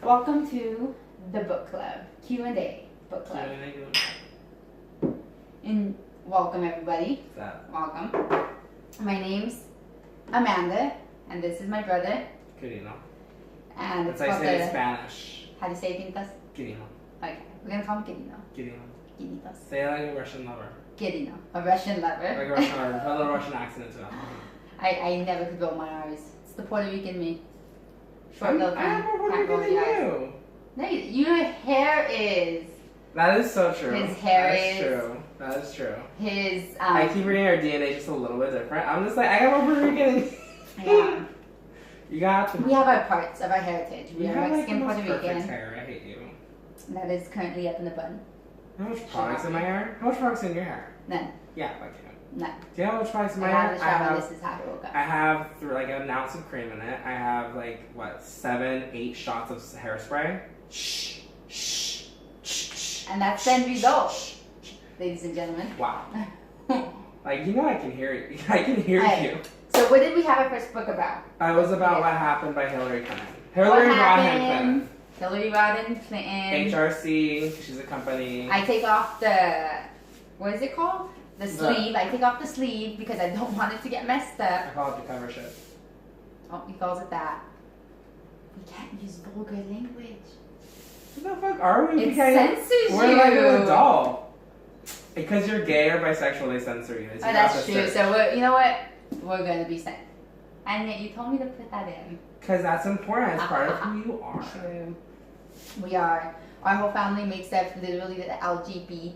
Welcome to the book club, Q&A book club. And welcome everybody. What's that? Welcome. My name's Amanda, and this is my brother. Quirino. And That's how you say it in Spanish. How do you say Quinitas? Quirino. Okay, we're gonna call him Quirino. Quirino. Quinitas. Say it like a Russian lover. Quirino, a Russian lover. Like a Russian lover. Put a little Russian accent into it. I never could roll my R's. It's the Puerto Rican me. Short little I thing. have more Can't Puerto roll Rican the than R's. you. No, your hair is. That is so true. His hair That is. true. That is true. His. I keep reading our DNA just a little bit different. I'm just like, I got more Puerto Rican. Yeah. You got the. We have our parts of our heritage. We are have Mexican, like the Puerto most perfect Rican. hair. I hate you. That is currently up in the bun. How much products in my hair? How much products in your hair? None. Yeah, like you. None. Do you know how much products in my I hair? have the shower. This is how it will go. I have like an ounce of cream in it. I have like what 7-8 shots of hairspray. Shh, shh, shh. And that's the end result, ladies and gentlemen. Wow. Like, you know, I can hear you. I can hear you. So what did we have our first book about? It was about what happened by Hillary Clinton. What Hillary Rodham happened? Clinton. Hillary Rodham Clinton. HRC. She's a company. I take off the, what is it called? The sleeve. I take off the sleeve because I don't want it to get messed up. I call it the cover shit. Oh, he calls it that. We can't use vulgar language. What the fuck are we? It censors you. We're like an adult. Because you're gay or bisexual, they censor you. Oh, that's true. So, you know what? We're going to be sent. And yet you told me to put that in. Because that's important. It's part of who you are. True. We are. Our whole family makes up literally the LGBT.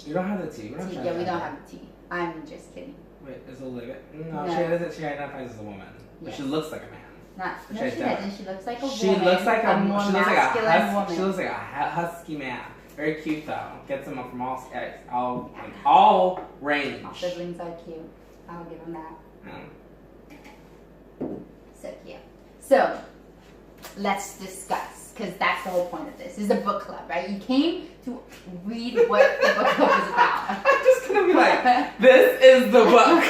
You don't have the T. Yeah, we don't have the T. I'm just kidding. Wait, is Olivia? No, No. she doesn't. She identifies as a woman, but Yes. she looks like a man. No, she doesn't. She looks like a woman. She looks like a more she looks like masculine a husky, woman. she looks like a husky man. Very cute though. Gets them from all range. Our siblings are cute. I'll give them that. Yeah. So cute. So, let's discuss, because that's the whole point of this. This is a book club, right? You came to read what the book club is about. I'm just gonna be like, this is the book.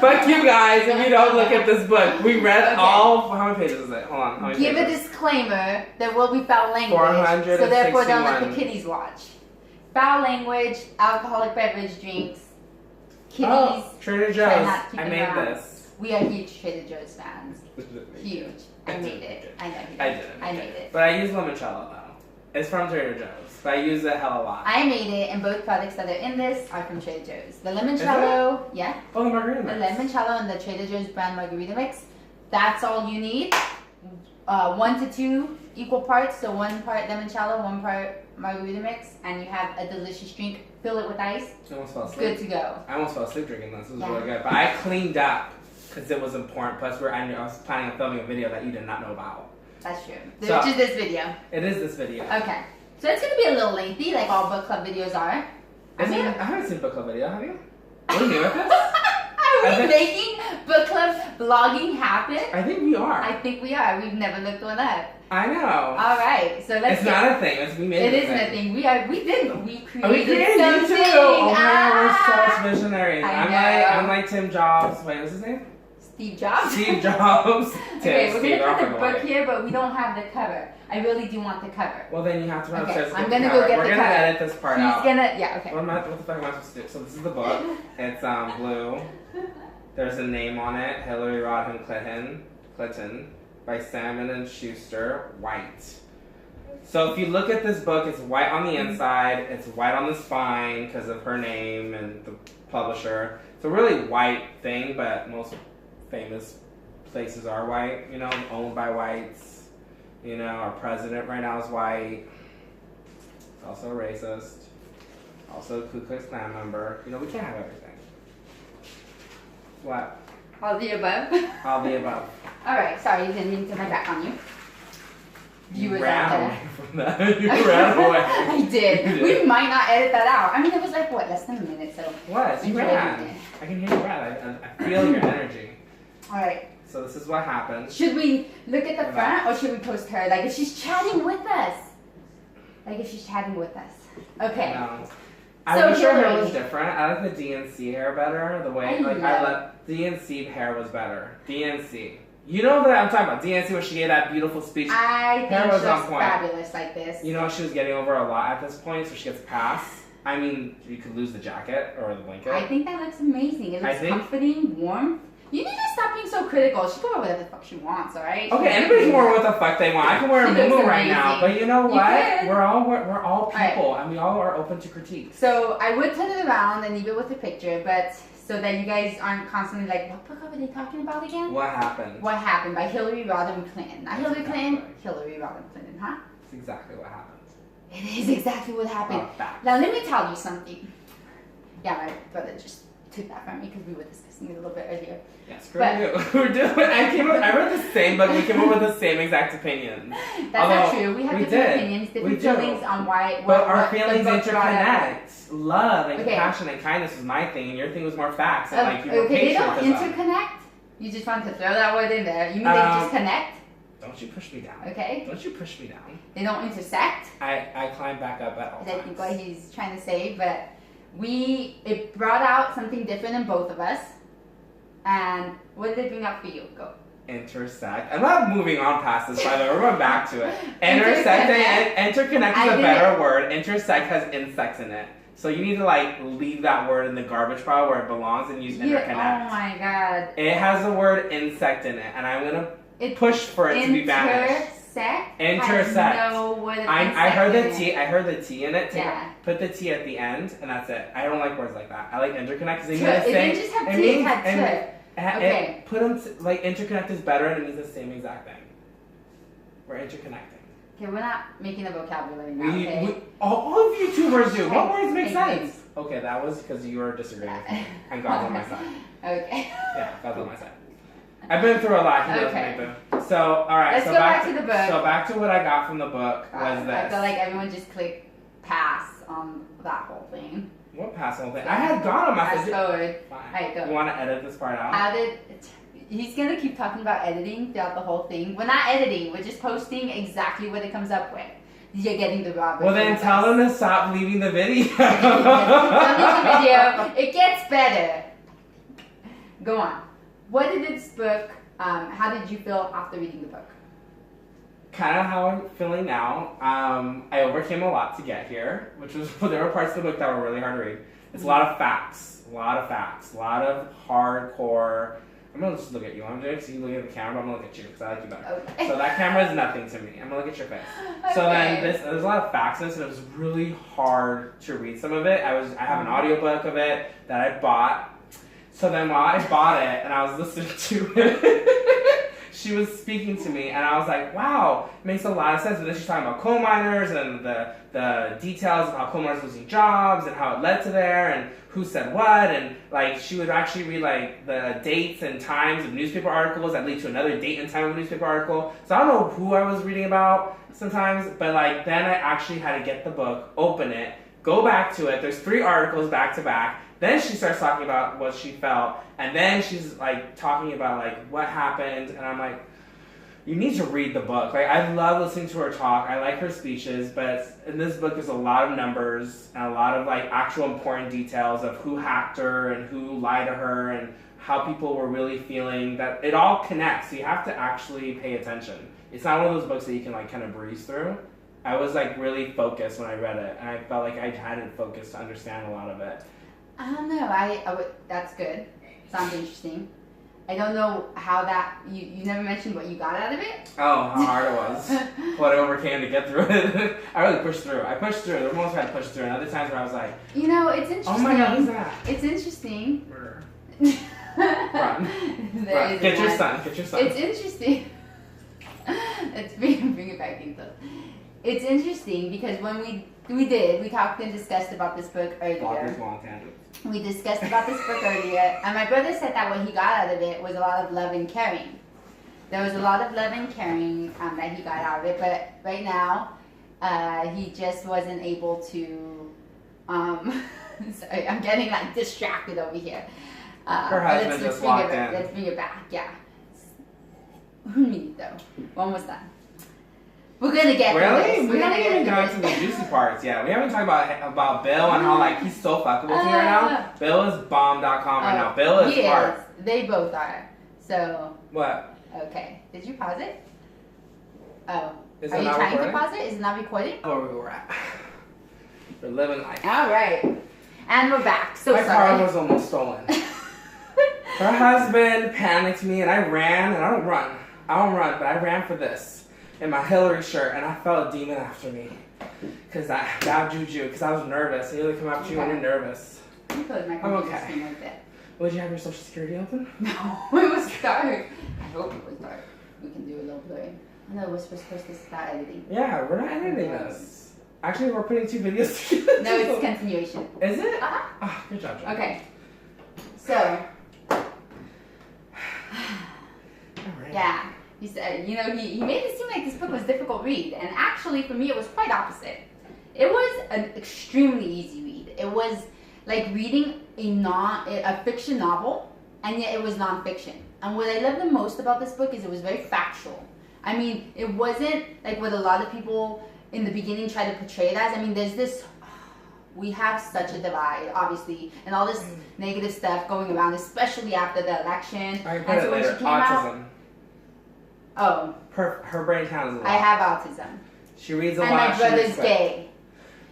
Fuck you guys if you don't look at this book. We read all. How many pages is it? Hold on. How many Give a pages? disclaimer. There will be foul language. 461. So therefore, don't let the kiddies watch. Foul language, alcoholic beverage drinks, kiddies. Oh, Trader try Joe's. not to keep I them made around. this. We are huge Trader Joe's fans. Huge. I made it. I know you did. I didn't. I made it. But I use limoncello though. It's from Trader Joe's. But I use it hell a lot. I made it, and both products that are in this are from Trader Joe's. The limoncello, yeah. Oh, the margarita The mix. limoncello and the Trader Joe's brand margarita mix. That's all you need. 1 to 2 equal parts. So 1 part limoncello, 1 part margarita mix, and you have a delicious drink. Fill it with ice. I almost fell It's asleep. good to go. I almost fell asleep drinking this. This was Yeah. really good. But I cleaned up because it was important. Plus, I was planning on filming a video that you did not know about. That's true. So- Which is this video. It is this video. Okay. So it's going to be a little lengthy, like all book club videos are. I haven't seen Book Club video, have you? What are you doing with this? Are we making book club vlogging happen? I think we are. I think we are. We've never looked one up. I know. All right. So let's It's not a thing. We made It it. isn't a thing. We created We created something. you too. Oh my god, we're Ah! such visionaries. I I'm know. like Tim Jobs. Wait, what's his name? Steve Jobs. Steve Jobs. Okay, we're Steve, gonna put the Jobs. book here, but we don't have the cover. I really do want the cover. Well, then you have to run Okay, upstairs. I'm get the gonna go cover. get We're the gonna cover. edit this part He's out. okay. What the fuck am I supposed to do? So this is the book. It's blue. There's a name on it. Hillary Rodham Clinton by Salmon and Schuster. White. So if you look at this book, it's white on the inside. It's white on the spine because of her name and the publisher. It's a really white thing, but most famous places are white. You know, owned by whites. You know, our president right now is white. He's also a racist. Also a Ku Klux Klan member. You know, we can't have everything. What? All the above. All the above. All right. Sorry, you didn't mean to turn my back on you. You Viewers out ran there. away from that. You ran away. I did. You did. We might not edit that out. I mean, it was like what, less than a minute. So. What? You Enjoy ran. it. I can hear you ran. I feel your energy. All right. So this is what happened. Should we look at the front or should we post her? Like if she's chatting with us. Okay. No. So I wish her hair Hillary. was different. I like the DNC hair better. The way I I know. let DNC hair was better. DNC. You know that I'm talking about DNC where she gave that beautiful speech. I think Hair was she on was point. fabulous like this. You know she was getting over a lot at this point, so she gets passed. I mean, you could lose the jacket or the blanket. I think that looks amazing. It I looks think- comforting, warm. You need to stop being so critical. She can wear whatever the fuck she wants, alright? Okay, anybody can wear what the fuck they want. I can wear a She looks muumuu right now, amazing. but you know You what? could. We're all people, Alright. and we all are open to critique. So I would turn it around and leave it with the picture, but so that you guys aren't constantly like, what book are they talking about again? What happened? What Happened by Hillary Rodham Clinton. Not Hillary Clinton, Exactly. Hillary Rodham Clinton, huh? That's exactly what happened. It is exactly what happened. Oh, facts. Now let me tell you something. Yeah, my brother just took that from me because we were discussing it a little bit earlier. Yeah, screw But- you. I read the same book. We came up with the same exact opinions. That's not Although, true. We have we different did. opinions, We different do. feelings on why. But our what the feelings book brought up. interconnect. Love and Okay. compassion and kindness was my thing, and your thing was more facts and like you were Okay, they don't patriotism. interconnect. You just want to throw that word in there. You mean they just connect? Don't you push me down. Okay. Don't you push me down. They don't intersect. I climb back up at all Is I think what times. he's trying to say, but it brought out something different in both of us. And what did it bring up for you? Go. Intersect. I'm not moving on past this, by the way. We're going back to it. Intersect and interconnect I is a did better it. word. Intersect has insects in it. So you need to like leave that word in the garbage pile where it belongs and use interconnect. Oh my god. It has the word insect in it, and I'm gonna It push for it to be banished. Intersect. Intersect. Has no word of I heard insect the in T. I heard the T in it. Yeah. Put the T at the end, and that's it. I don't like words like that. I like interconnect because it T. means the It same. didn't just have it T, means- it had and- T. Okay. Put them like interconnect is better, and it means the same exact thing. We're interconnecting. Okay, we're not making a vocabulary now, okay? All of YouTubers do. What words make Okay. sense? Okay, that was because you were disagreeing with me, and God's on my side. Okay. Yeah, God's on my side. I've been through a lot. He knows Okay. me, boo. So, all right. Let's so go back to the book. So back to what I got from the book was this. I feel like everyone just clicked pass on that whole thing. What past whole thing? I had God on my Fast side. forward. Fine. Alright, go. You want to edit this part out? How did he's gonna keep talking about editing throughout the whole thing? We're not editing. We're just posting exactly what it comes up with. You're getting the raw Well, then version tell of them to stop leaving the video. this. Don't leave the video. It gets better. Go on. What did this book? How did you feel after reading the book? Kind of how I'm feeling now. I overcame a lot to get here, which was there were parts of the book that were really hard to read. It's a lot of facts, a lot of hardcore. I'm gonna just look at you. I'm just you look at the camera. But I'm gonna look at you because I like you better. Okay. So that camera is nothing to me. I'm gonna look at your face. So then there's a lot of facts in this, and it was really hard to read some of it. I have an audiobook of it that I bought. So then while I bought it and I was listening to it, she was speaking to me, and I was like, wow, it makes a lot of sense. And then she's talking about coal miners and the details of how coal miners losing jobs and how it led to there and who said what. And like she would actually read like the dates and times of newspaper articles that lead to another date and time of a newspaper article. So I don't know who I was reading about sometimes, but like then I actually had to get the book, open it, go back to it. There's 3 articles back to back. Then she starts talking about what she felt, and then she's like talking about like what happened, and I'm like, you need to read the book. Like I love listening to her talk. I like her speeches, but in this book there's a lot of numbers and a lot of like actual important details of who hacked her and who lied to her and how people were really feeling. That it all connects. So you have to actually pay attention. It's not one of those books that you can like kind of breeze through. I was like really focused when I read it, and I felt like I had to focus to understand a lot of it. I don't know. I would. That's good. Sounds interesting. I don't know how that. You never mentioned what you got out of it. Oh, how hard it was. What I overcame to get through it. I really pushed through. I pushed through. There were moments where I pushed through, and other times where I was like, You know, it's interesting. oh my god, who's that? It's interesting. Murder. Run. Run. Get your son. Get your son. It's interesting. Let's bring it back into. It's interesting because when we talked and discussed about this book earlier. Long tangent. We discussed about this book earlier, and my brother said that what he got out of it was a lot of love and caring. There was a lot of love and caring that he got out of it, but right now, he just wasn't able to. Sorry, I'm getting like distracted over here. Her husband just walked in. Let's bring it back. Yeah. 1 minute though. One was done. We're gonna get through Really? this. We We're gonna haven't get even through gotten to this. the juicy parts yet. We haven't talked about Bill and how like he's so fuckable to me right now. Bill is bomb.com right now. Bill is He hard. They both are. So What? Okay. Did you pause it? Oh. Is Are it you not trying recording? to pause it? Is it not recording? Oh, where we were at. We're living life. All right. And we're back. So My sorry. car was almost stolen. Her husband panicked me, and I ran, and I don't run, but I ran for this in my Hillary shirt, and I felt a demon after me. Because that bad juju, because I was nervous. They really come after you when you're nervous. I feel like my I'm computer's okay. being like that. Would you have your social security open? No, it was dark. I hope it was dark. We can do a little blurry. I know we're supposed to start editing. Yeah, we're not editing this. Actually, we're putting 2 videos together. No, it's continuation. Is it? Uh-huh. Oh, good job, Jen. Okay. So, Alright. yeah. He said, he made it seem like this book was a difficult read. And actually, for me, it was quite opposite. It was an extremely easy read. It was like reading a fiction novel, and yet it was nonfiction. And what I loved the most about this book is it was very factual. I mean, it wasn't like what a lot of people in the beginning try to portray it as. I mean, there's this, we have such a divide, obviously, and all this negative stuff going around, especially after the election. I And put it so when later. she came out, Autism. oh, Her brain counts a lot. I have autism. She reads a And lot. my She reads brother's quick. gay.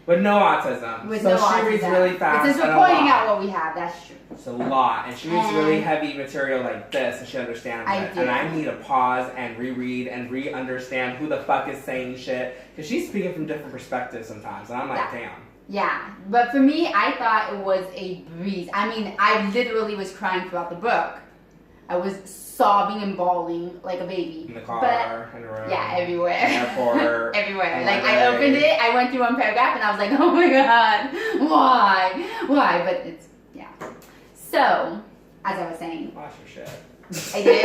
With no autism. With so no she autism. reads really fast. But since and we're a pointing lot. out what we have, that's true. It's a lot. And she reads And really heavy material like this, and she understands I it. do. And I need to pause and reread and re-understand who the fuck is saying shit. Because she's speaking from different perspectives sometimes. And I'm like, damn. Yeah, but for me, I thought it was a breeze. I mean, I literally was crying throughout the book. I was sobbing and bawling like a baby. In the car, But, in the room. yeah, everywhere. Airport. Everywhere. in Like, my I day. opened it, I went through one paragraph, and I was like, oh my god, why? But it's, yeah. So, as I was saying, Watch your shit. I did.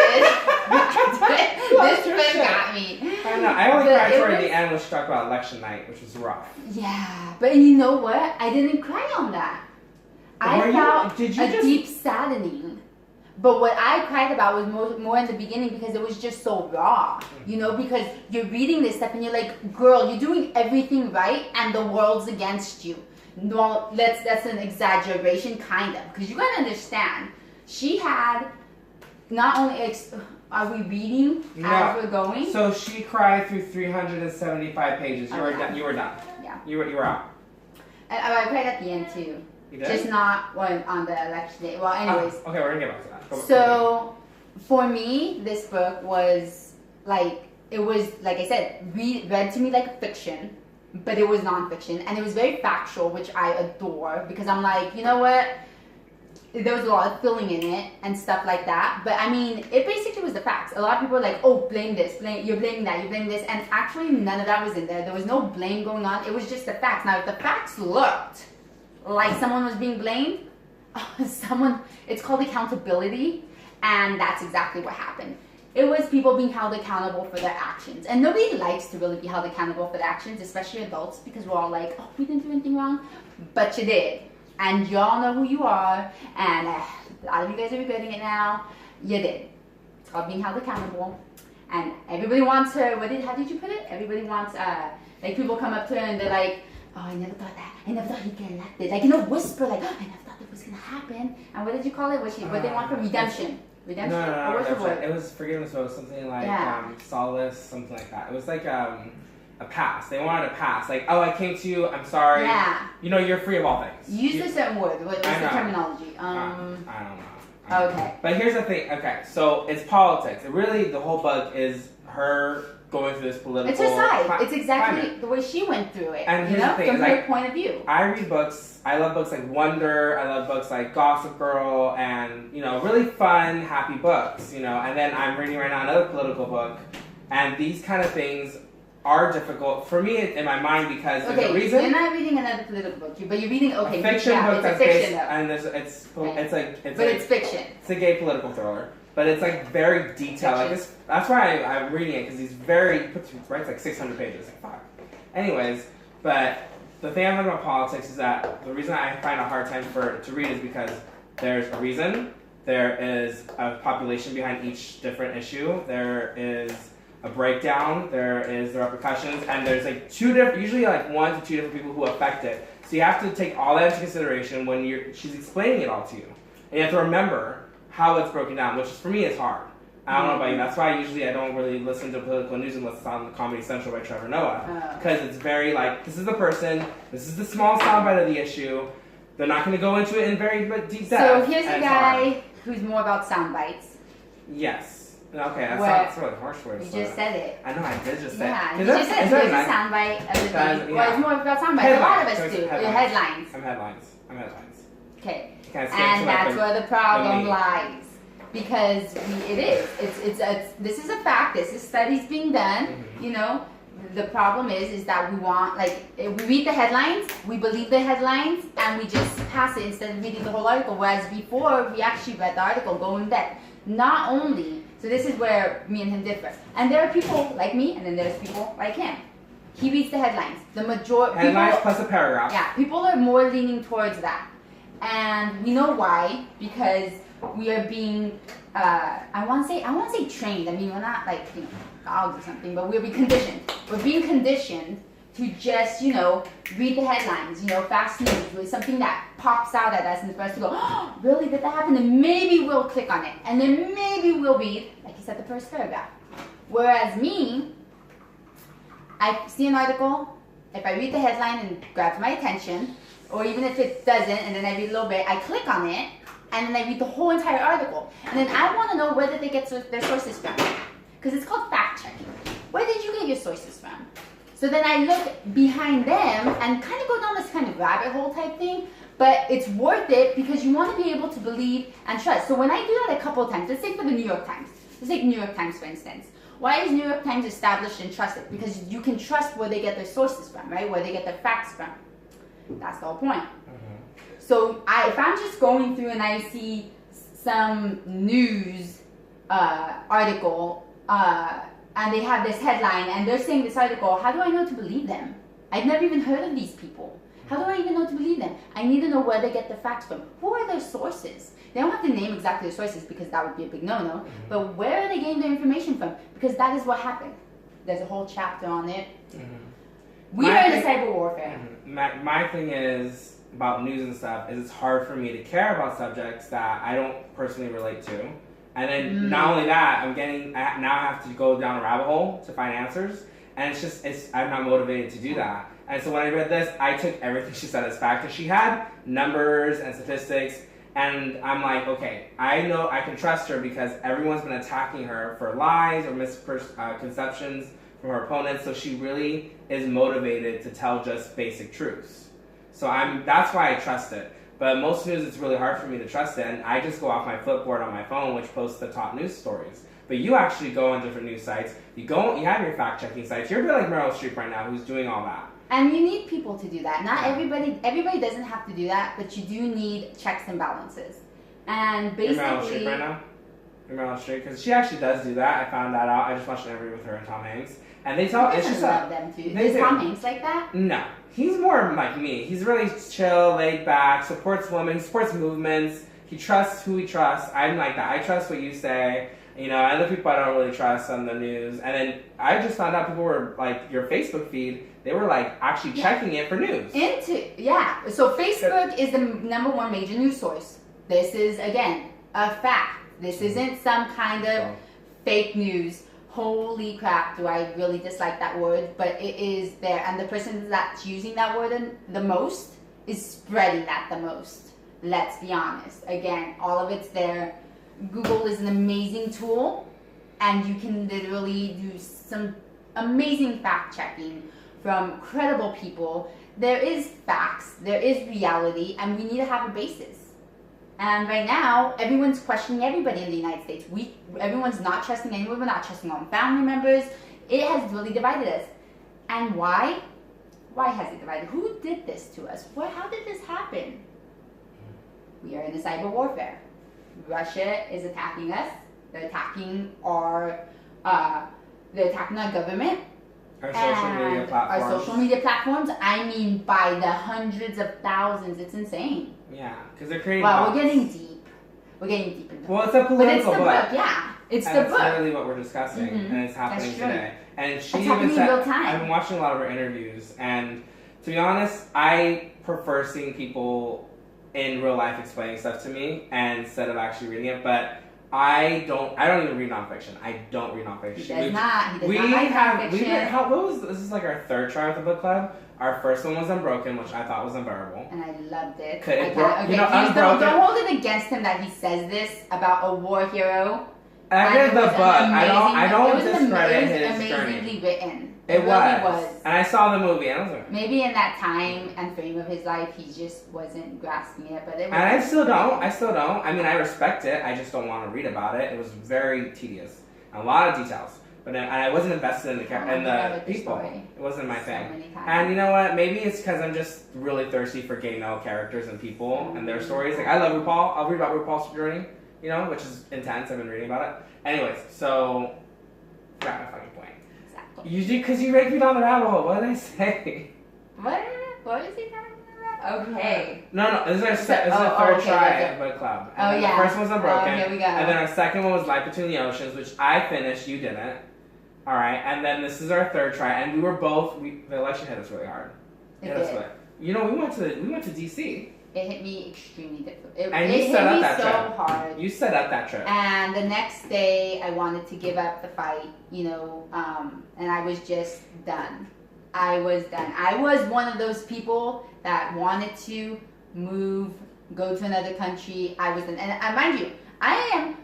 This book got me. I know. I only But cried it toward was- the end when she talked about election night, which was rough. Yeah, but you know what? I didn't cry on that. I felt Did you a just? deep saddening. But what I cried about was more in the beginning because it was just so raw. You know, because you're reading this stuff and you're like, girl, you're doing everything right and the world's against you. No, that's an exaggeration, kind of. Because you gotta understand, she had not only... Are we reading as we're going? So she cried through 375 pages. You were Okay. done. You were done. Yeah. You were out. And I cried at the end too. You did? Just not on the election day. Well, anyways. Okay, we're gonna get back to that. So, for me, this book was like, it was, like I said, read to me like fiction, but it was nonfiction, and it was very factual, which I adore, because I'm like, you know what, there was a lot of filling in it, and stuff like that, but I mean, it basically was the facts. A lot of people are like, oh, blame this, you're blaming that, you're blaming this, and actually none of that was in there. There was no blame going on, it was just the facts. Now, if the facts looked like someone was being blamed, it's called accountability, and that's exactly what happened. It was people being held accountable for their actions, and nobody likes to really be held accountable for their actions, especially adults, because we're all like, oh, we didn't do anything wrong, but you did, and y'all know who you are, and a lot of you guys are regretting it now. You did. It's called being held accountable, and everybody wants her. How did you put it? Everybody wants like, people come up to her and they're like, oh, I never thought that. I never thought he'd get elected. Like, whisper, like, oh, I never thought that was gonna happen. And what did you call it? What they want for redemption? Redemption? No, Or what's the word? It was forgiveness. It was something like solace, something like that. It was like a pass. They wanted a pass. Like, oh, I came to you. I'm sorry. Yeah. You're free of all things. Use a certain word. What's the terminology? I don't know. Okay. But here's the thing. Okay, so it's politics. The whole book is her going through this political. It's her side. It's exactly climate. the way she went through it. And here's the thing, from her point of view. I read books. I love books like Wonder. I love books like Gossip Girl, and really fun, happy books. And then I'm reading right now another political book, and these kind of things are difficult for me in my mind because there's a reason. You're not reading another political book, but you're reading a fiction book it's that's a fiction based, though. and It's fiction. It's a gay political thriller. But it's like very detailed. Like this, that's why I'm reading it, because he's writes like 600 pages. Like, fuck. Anyways, but the thing I like about politics is that the reason I find a hard time to read is because there's a reason, there is a population behind each different issue, there is a breakdown, there is the repercussions, and there's like usually like 1 to 2 different people who affect it. So you have to take all that into consideration when she's explaining it all to you, and you have to remember how it's broken down, which for me is hard. I don't know about you. That's why usually I don't really listen to political news unless it's on Comedy Central by Trevor Noah. Because it's very like, this is the person, this is the small soundbite of the issue. They're not going to go into it in very deep depth. So here's a guy who's more about sound bites. Yes. Okay, that's really harsh words. You just said it. I know, I did just say it. Yeah, you just said there's a sound bite of the day. Well, it's more about sound bites. A lot of us do. Headlines. I'm headlines. Okay. And that's where the problem lies. Because it is. This is a fact. This is studies being done. Mm-hmm. You know, the problem is that we want, like, we read the headlines, we believe the headlines, and we just pass it instead of reading the whole article. Whereas before, we actually read the article, go in depth. Not only, so this is where me and him differ. And there are people like me, and then there's people like him. He reads the headlines. The majority headlines plus a paragraph. Yeah, people are more leaning towards that, and we know why, because we are being, I want to say trained. I mean, we're not like, you know, dogs or something, but we're being conditioned. We're being conditioned to just, you know, read the headlines, you know, fast news with something that pops out at us and for us to go, oh, really, did that happen? And maybe we'll click on it, and then maybe we'll read, like you said, the first paragraph. Whereas me, I see an article, if I read the headline and it grabs my attention, or even if it doesn't, and then I read a little bit, I click on it, and then I read the whole entire article. And then I want to know where did they get their sources from. Because it's called fact checking. Where did you get your sources from? So then I look behind them and kind of go down this kind of rabbit hole type thing. But it's worth it because you want to be able to believe and trust. So when I do that a couple of times, let's say for the New York Times. Let's take New York Times for instance. Why is New York Times established and trusted? Because you can trust where they get their sources from, right? Where they get their facts from. That's the whole point. So if I'm just going through and I see some news article and they have this headline and they're saying this article, how do I know to believe them? I've never even heard of these people. How do I even know to believe them? I need to know where they get their facts from. Who are their sources? They don't have to name exactly their sources because that would be a big no-no. But where are they getting their information from? Because that is what happened. There's a whole chapter on it. We are in cyber warfare. My thing is about news and stuff is it's hard for me to care about subjects that I don't personally relate to. And then not only that, I now have to go down a rabbit hole to find answers. And I'm not motivated to do that. And so when I read this, I took everything she said as fact. And she had numbers and statistics. And I'm like, okay, I know I can trust her because everyone's been attacking her for lies or misconceptions from her opponents. So she really is motivated to tell just basic truths. So that's why I trust it. But most news, it's really hard for me to trust it. And I just go off my Flipboard on my phone, which posts the top news stories. But you actually go on different news sites. You have your fact-checking sites. You're a bit like Meryl Streep right now, who's doing all that. And you need people to do that. Not everybody doesn't have to do that, but you do need checks and balances. And basically... You're Meryl Streep right now? You're Meryl Streep? Because she actually does do that. I found that out. I just watched an interview with her and Tom Hanks. And they tell... It's just love them too. Is Tom Hanks like that? No. He's more like me. He's really chill, laid back, supports women, he supports movements. He trusts who he trusts. I'm like that. I trust what you say. You know, other people I don't really trust on the news. And then I just found out people were like, your Facebook feed, they were like actually checking it for news. So Facebook is the #1 major news source. This is, again, a fact. This isn't some kind of fake news. Holy crap, do I really dislike that word, but it is there. And the person that's using that word the most is spreading that the most. Let's be honest. Again, all of it's there. Google is an amazing tool, and you can literally do some amazing fact checking from credible people. There is facts, there is reality, and we need to have a basis. And right now, everyone's questioning everybody in the United States. Everyone's not trusting anyone. We're not trusting our own family members. It has really divided us. And why? Why has it divided? Who did this to us? How did this happen? We are in a cyber warfare. Russia is attacking us. They're attacking our government. Our social media platforms. I mean, by the hundreds of thousands. It's insane. Yeah, because they're creating. Wow, we're getting deep. We're getting deep into it. Well, it's a political book. Yeah, it's and the book. That's literally what we're discussing, and it's happening today. And she even said, I've been watching a lot of her interviews, and to be honest, I prefer seeing people in real life explaining stuff to me instead of actually reading it. But I don't even read nonfiction. I don't read nonfiction. He does not. He does not like nonfiction. What was this? Is like our third try with the book club. Our first one was Unbroken, which I thought was unbearable. And I loved it. Okay, don't hold it against him that he says this about a war hero. I read the book. I don't discredit his journey. Amazingly written. It really was. And I saw the movie, and I was like, maybe in that time and frame of his life, he just wasn't grasping it. But it was. And I still don't. I mean, I respect it. I just don't want to read about it. It was very tedious, a lot of details. But I wasn't invested in the people. It wasn't my thing. And you know what? Maybe it's because I'm just really thirsty for gay male characters and people and their stories. Like I love RuPaul. I'll read about RuPaul's journey. You know, which is intense. I've been reading about it. Anyways, so forgot my fucking point. Exactly. Because you raked me down the rabbit hole. What did I say? What is he talking about? Okay. No. This is our third try at Book Club. And the first one was Unbroken. Here we go. And then our second one was Life Between the Oceans, which I finished. You didn't. All right. And then this is our third try, and we were both. The election hit us really hard. It did. You know, we went to DC. It hit me extremely difficult. You set up that trip. Hard. You set up that trip. And the next day, I wanted to give up the fight, you know, and I was just done. I was done. I was one of those people that wanted to move, go to another country. I was done. And mind you, I am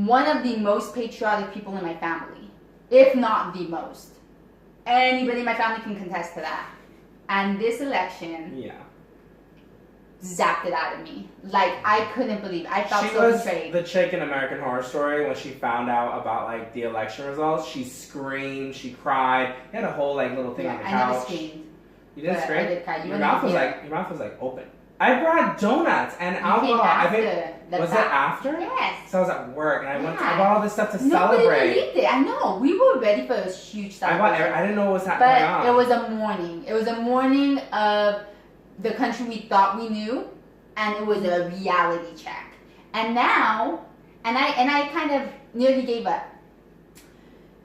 one of the most patriotic people in my family, if not the most. Anybody in my family can contest to that. And this election... zapped it out of me. Like, I couldn't believe it. I felt so betrayed. She was the chick in American Horror Story when she found out about, like, the election results. She screamed. She cried. You had a whole, like, little thing on the couch. I never screamed. You didn't scream? I did cry. Your mouth was like open. I brought donuts and alcohol. I think was it after? Yes. So I was at work and I bought all this stuff to Nobody celebrate. believed it. I know. We were ready for a huge celebration. I didn't know what was happening. But it was a morning. It was a morning of the country we thought we knew, and it was a reality check. And now, and I kind of nearly gave up.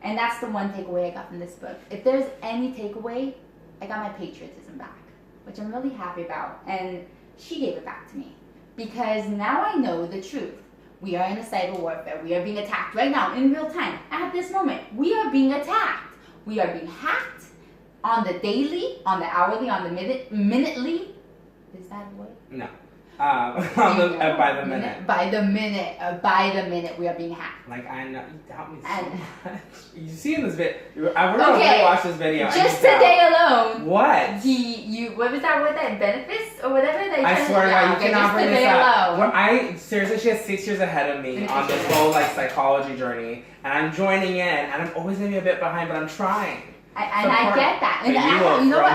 And that's the one takeaway I got from this book. If there's any takeaway, I got my patriotism back, which I'm really happy about. And she gave it back to me. Because now I know the truth. We are in a cyber warfare. We are being attacked right now, in real time. At this moment, we are being attacked. We are being hacked on the daily, on the hourly, on the minutely. Is that a word? No. By the minute. By the minute, we are being hacked. Like, I know, you doubt me so much. You see in this video, we're gonna watch this video. Just today alone. What? What was that word, that benefits or whatever? I swear to God, you cannot bring this up. Seriously, she has 6 years ahead of me on this whole, like, psychology journey, and I'm joining in, and I'm always gonna be a bit behind, but I'm trying. I get that. And you know what? I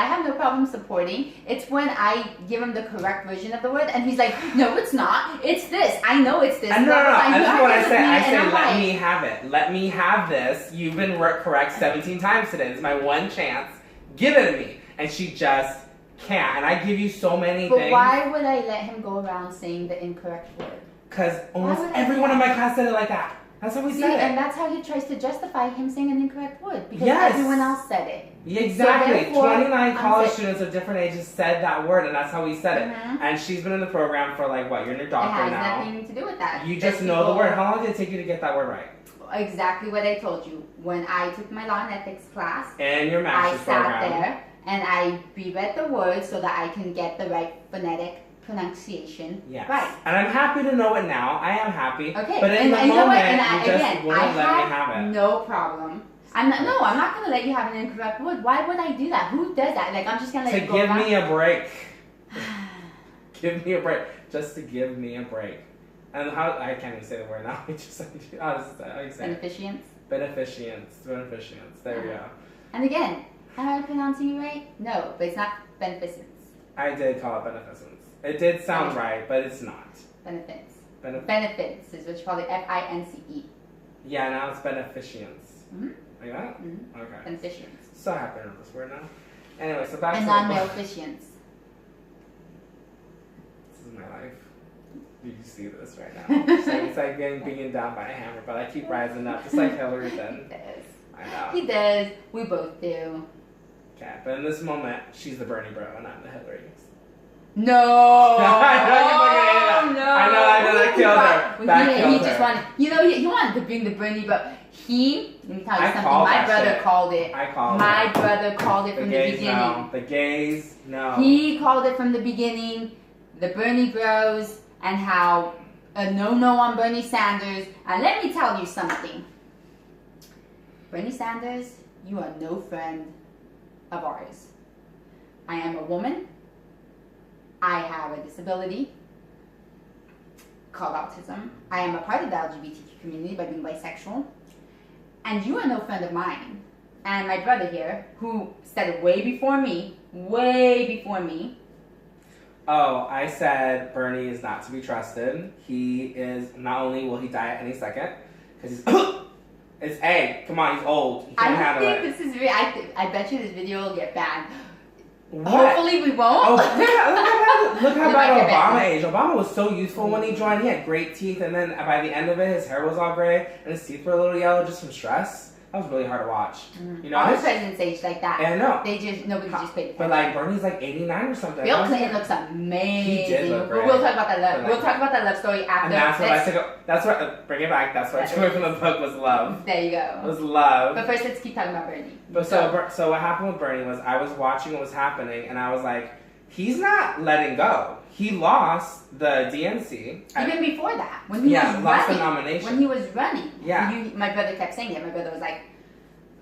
have no problem supporting. It's when I give him the correct version of the word, and he's like, "No, it's not. It's this. I know it's this." No. That's what I say. I say, let me have it. Let me have this. You've been correct 17 times today. This is my one chance. Give it to me. And she just can't. And I give you so many things. But why would I let him go around saying the incorrect word? Because almost everyone in my class said it like that. That's how we said it. And that's how he tries to justify him saying an incorrect word. Because everyone else said it. Yeah, exactly. So 29 college students of different ages said that word, and that's how we said it. And she's been in the program for, like, what? You're in your doctorate now. It has nothing to do with that. You just know the word. How long did it take you to get that word right? Exactly what I told you. When I took my law and ethics class, and your master's program. I sat there, and I reread the words so that I can get the right phonetic pronunciation right. And I'm happy to know it now. I am happy. Okay. But in the moment, you just wouldn't let me have it. No problem. I'm not going to let you have an incorrect word. Why would I do that? Who does that? Like, I'm just going to let it go give me a break. Give me a break. Just to give me a break. And I can't even say the word now. Beneficence. Beneficence. There we go. And again, am I pronouncing it right? No, but it's not beneficence. I did call it beneficence. It did sound right, but it's not. Benefits. Benefits is what you call it. FINCE. Yeah, now it's beneficence. Mm-hmm. Like that? Mm-hmm. Okay. Beneficence. So happy to know this word now. Anyway, so back and to non-maleficence. This is my life. You can see this right now. So it's like getting beaten down by a hammer, but I keep rising up, just like Hillary did. He does. I know. He does. We both do. Okay, but in this moment, she's the Bernie bro and I'm the Hillary. No. I know, that killed her. He just wanted, he wanted to bring the Bernie, but let me tell you something. My brother called it. My brother called it from the beginning. No. The gays, no. He called it from the beginning, the Bernie bros, and how a no on Bernie Sanders. And let me tell you something. Bernie Sanders, you are no friend of ours. I am a woman. I have a disability called autism. I am a part of the LGBTQ community by being bisexual. And you are no friend of mine. And my brother here, who said it way before me. Oh, I said Bernie is not to be trusted. He is, not only will he die at any second, because he's, it's A, come on, he's old. He can't handle it. This is real. I bet you this video will get banned. What? Hopefully we won't. Oh, look how bad Obama aged. Obama was so useful when he joined. He had great teeth, and then by the end of it, his hair was all gray, and his teeth were a little yellow just from stress. That was really hard to watch. All the presidents aged like that. Yeah, I know. Nobody just paid attention. But like Bernie's like 89 or something. Bill Clinton looks amazing. He did look great. We'll talk about that. We'll talk about that love story after. And that's what bring it back. That's what I took away from the book was love. There you go. It was love. But first, let's keep talking about Bernie. But so what happened with Bernie was I was watching what was happening, and I was like, he's not letting go. He lost the DNC. Even before that, when he was lost running, the nomination. When he was running, my brother kept saying it. My brother was like,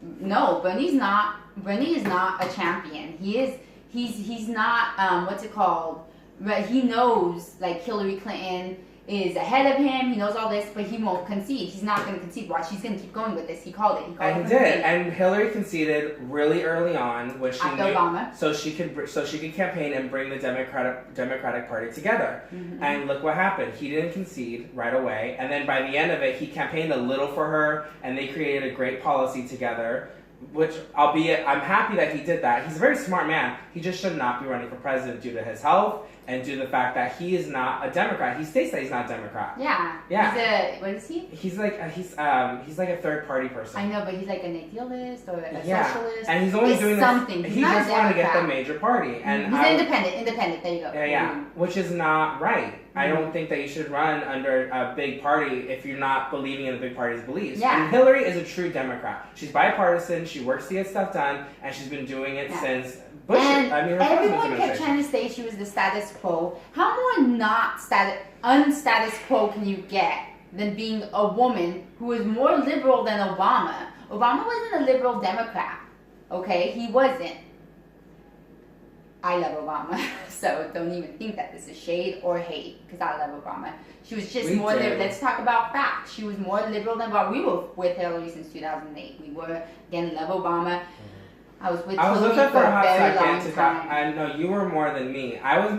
"No, Bernie is not a champion. He's not what's it called? But he knows like Hillary Clinton is ahead of him. He knows all this, but he won't concede. He's not going to concede. Watch, he's going to keep going with this. He called it. And he did. And Hillary conceded really early on when she after Obama, so she could campaign and bring the Democratic Party together. Mm-hmm. And look what happened. He didn't concede right away, and then by the end of it, he campaigned a little for her, and they created a great policy together. Which, albeit, I'm happy that he did that. He's a very smart man. He just should not be running for president due to his health and due to the fact that he is not a Democrat. He states that he's not a Democrat. Yeah. What is he? He's like a third party person. I know, but he's like an idealist or a socialist. And he's only doing something. He just wanted to get the major party. And he's independent. There you go. Yeah. Which is not right. I don't think that you should run under a big party if you're not believing in the big party's beliefs. Yeah. And Hillary is a true Democrat. She's bipartisan. She works to get stuff done, and she's been doing it since Bush. Everyone kept trying to say she was the status quo. How more unstatus quo can you get than being a woman who is more liberal than Obama? Obama wasn't a liberal Democrat. Okay, he wasn't. I love Obama, so don't even think that this is shade or hate, because I love Obama. She was just more liberal. Let's talk about facts. She was more liberal than Obama. We were with Hillary since 2008. We were, again, love Obama. I was with Hillary for a very long time. I know you were more than me. I was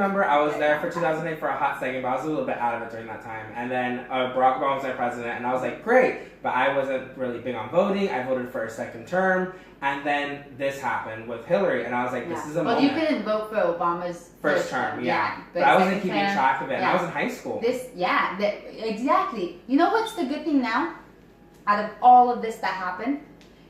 there for 2008 for a hot second, but I was a little bit out of it during that time. And then Barack Obama was our president, and I was like, great. But I wasn't really big on voting. I voted for a second term. And then this happened with Hillary, and I was like, this is a moment. Well, you couldn't vote for Obama's first term, But I wasn't keeping track of it, and I was in high school. Exactly. You know what's the good thing now? Out of all of this that happened,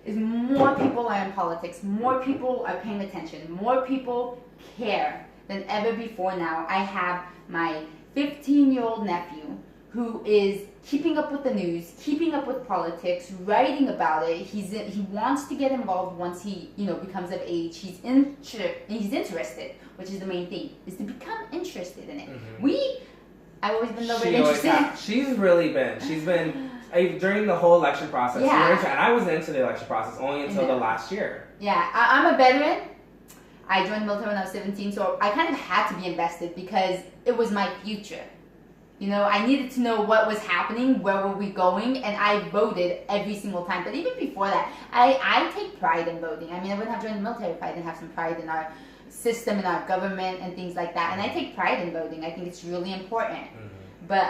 is more people are in politics, more people are paying attention, more people care than ever before now. I have my 15-year-old nephew who is keeping up with the news, keeping up with politics, writing about it. He wants to get involved once he becomes of age. He's interested, which is the main thing, is to become interested in it. Mm-hmm. I've always been a little bit interested. She's been during the whole election process. Yeah. And I wasn't into the election process only until the last year. Yeah, I'm a veteran. I joined the military when I was 17, so I kind of had to be invested because it was my future. I needed to know what was happening, where were we going, and I voted every single time. But even before that, I take pride in voting. I mean, I wouldn't have joined the military if I didn't have some pride in our system, in our government, and things like that. And I take pride in voting. I think it's really important. Mm-hmm. But,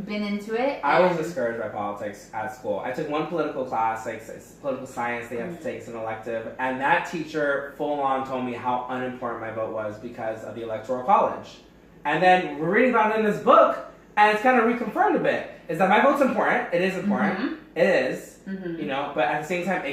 been into it. I was discouraged by politics at school. I took one political class, like political science, they had to take as an elective, and that teacher full on told me how unimportant my vote was because of the electoral college. And then we're reading about it in this book, and it's kind of reconfirmed a bit. Is that my vote's important? It is important. Mm-hmm. It is. Mm-hmm. You know, but at the same time,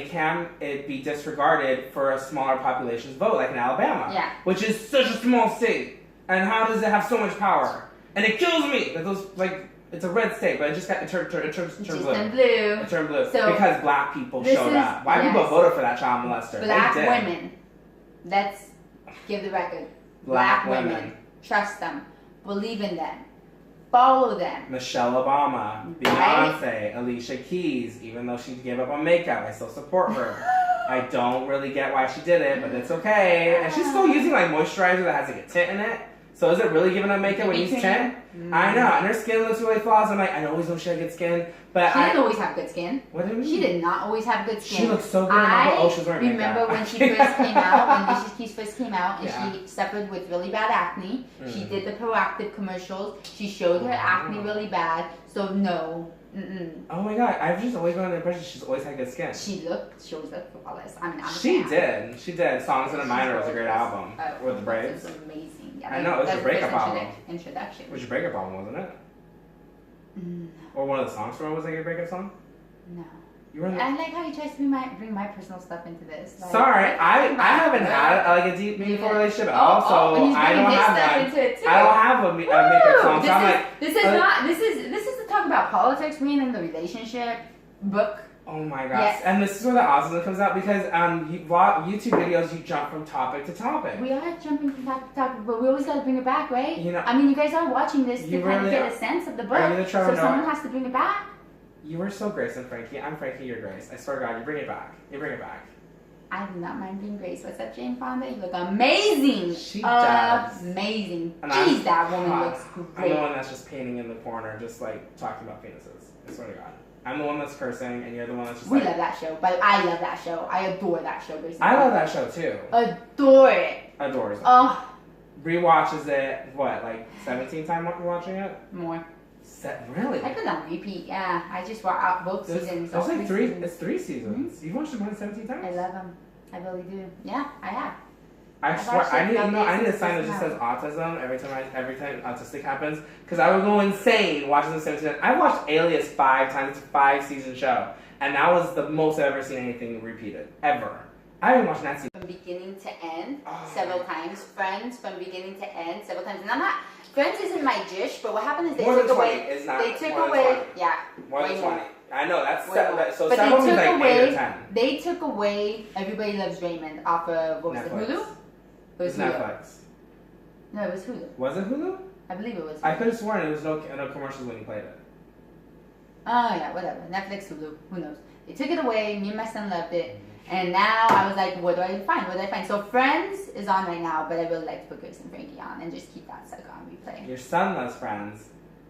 it be disregarded for a smaller population's vote, like in Alabama, Yeah. which is such a small state. And how does it have so much power? And it kills me that those like it's a red state, but it just got it turned blue. It turned blue So because black people showed up. White people voted for that child molester. Black They did. women. Let's give the record. Black women. Trust them. Believe in them. Follow them. Michelle Obama, Beyonce, Alicia Keys. Even though she gave up on makeup, I still support her. I don't really get why she did it, but it's okay. And she's still using like moisturizer that has like a tint in it. So is it really giving up makeup when you use tint? I know, and her skin looks really flawless. I'm like, I always know she had good skin, but she didn't always have good skin. What do you mean? She did not always have good skin. She looks so good. I she was wearing remember when she first came out, when Alicia Keys first came out, and she suffered with really bad acne. She did the Proactive commercials. She showed her acne really bad. So no. Oh my god, I've just always been under the impression she's always had good skin. She always looked flawless. I mean, She did. Songs in a Minor was a great album with the braids. It was amazing. Yeah, I know, it was a breakup album. Introduction. It was your breakup album, wasn't it? No. Or one of the songs from it was like your breakup song? No. You were I like how you tries to bring my personal stuff into this. Like, sorry, I haven't had like a deep, meaningful relationship at all, so I don't have one. I don't have a makeup song. So I'm like, this is to talk about politics, being in the relationship book. Oh my gosh. Yes. And this is where the autism comes out because YouTube videos, you jump from topic to topic. We are jumping from topic to topic, but we always got to bring it back, right? You know, I mean, you guys are watching this to kind really of get a sense of the book, so someone has to bring it back. You were so Grace and Frankie. I'm Frankie, you're Grace. I swear to God, you bring it back. You bring it back. I do not mind being Grace. What's up, Jane Fonda? You look amazing. She does. Amazing. And Jeez, that woman looks great. I'm the one that's just painting in the corner, just like talking about penises. I swear to God. I'm the one that's cursing, and you're the one that's just We love that show, but I love that show. I adore that show. I love that show too. Adore it. Adores it. Oh. Rewatches it, what, like 17 times watching it? More. Really? I put on repeat, yeah. I just watched out both seasons. There's like three seasons. It's 3 seasons. You've watched it more than 17 times? I love them. I really do. Yeah, I have. I swear, I need a sign that just says autism every time autistic happens, because I would go insane watching the 17 times. I watched Alias 5 times. It's a 5-season show, and that was the most I've ever seen anything repeated ever. I haven't watched that season from beginning to end several times. Friends from beginning to end several times, and I'm not. Friends isn't my dish, but what happened is they took away. They took away. Yeah. More than 20. I know that's so. But several means like 8 or 10. They took away Everybody Loves Raymond off of what was Netflix. it, Hulu? It was Netflix. No, it was Hulu. Was it Hulu? I believe it was Hulu. I could have sworn it was no commercials when you played it. Oh yeah, whatever. Netflix, Hulu, who knows? They took it away. Me and my son loved it, and now I was like, what do I find? What do I find? So Friends is on right now, but I really like to put Grace and Frankie on and just keep that sucker on replay. Your son loves Friends.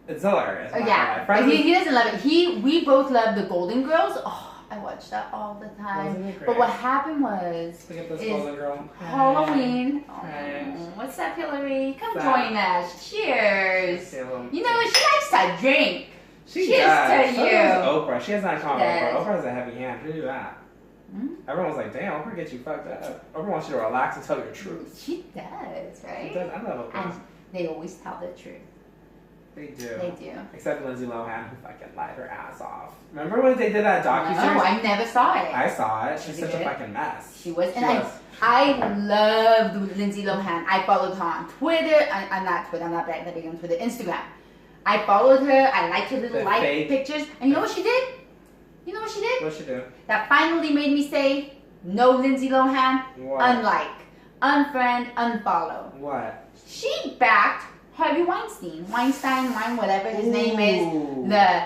It's hilarious. Oh yeah, but he doesn't love it. We both love the Golden Girls. Oh, I watched that all the time. Wasn't it great? But what happened was Look at this Golden Girl. Halloween. Hey. Oh, what's up, Hillary? Come What's join us. Cheers. You know, she likes to drink. She Cheers does. to So you. does Oprah. She has not called She does. Oprah. Oprah has a heavy hand. Who do that? Everyone was like, damn, Oprah gets you fucked up. Oprah wants you to relax and tell your truth. She does, right? She does. I love Oprah. And they always tell the truth. They do. They do. Except Lindsay Lohan, who fucking lied her ass off. Remember when they did that docuseries? No, I never saw it. I saw it. She's Was it such a good? fucking mess. She was. I loved Lindsay Lohan. I followed her on Twitter. I'm not Twitter. I'm not that big on Twitter. Instagram. I followed her. I liked her little pictures. And you know what she did? You know what she did? What'd she do? That finally made me say, no Lindsay Lohan. What? Unlike. Unfriend. Unfollow. What? She backed Harvey Weinstein, whatever his name is, the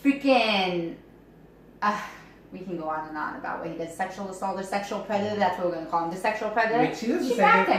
freaking, we can go on and on about what he does, sexual assault or sexual predator, that's what we're going to call him, the sexual predator. Wait, she does the she same backed thing. him.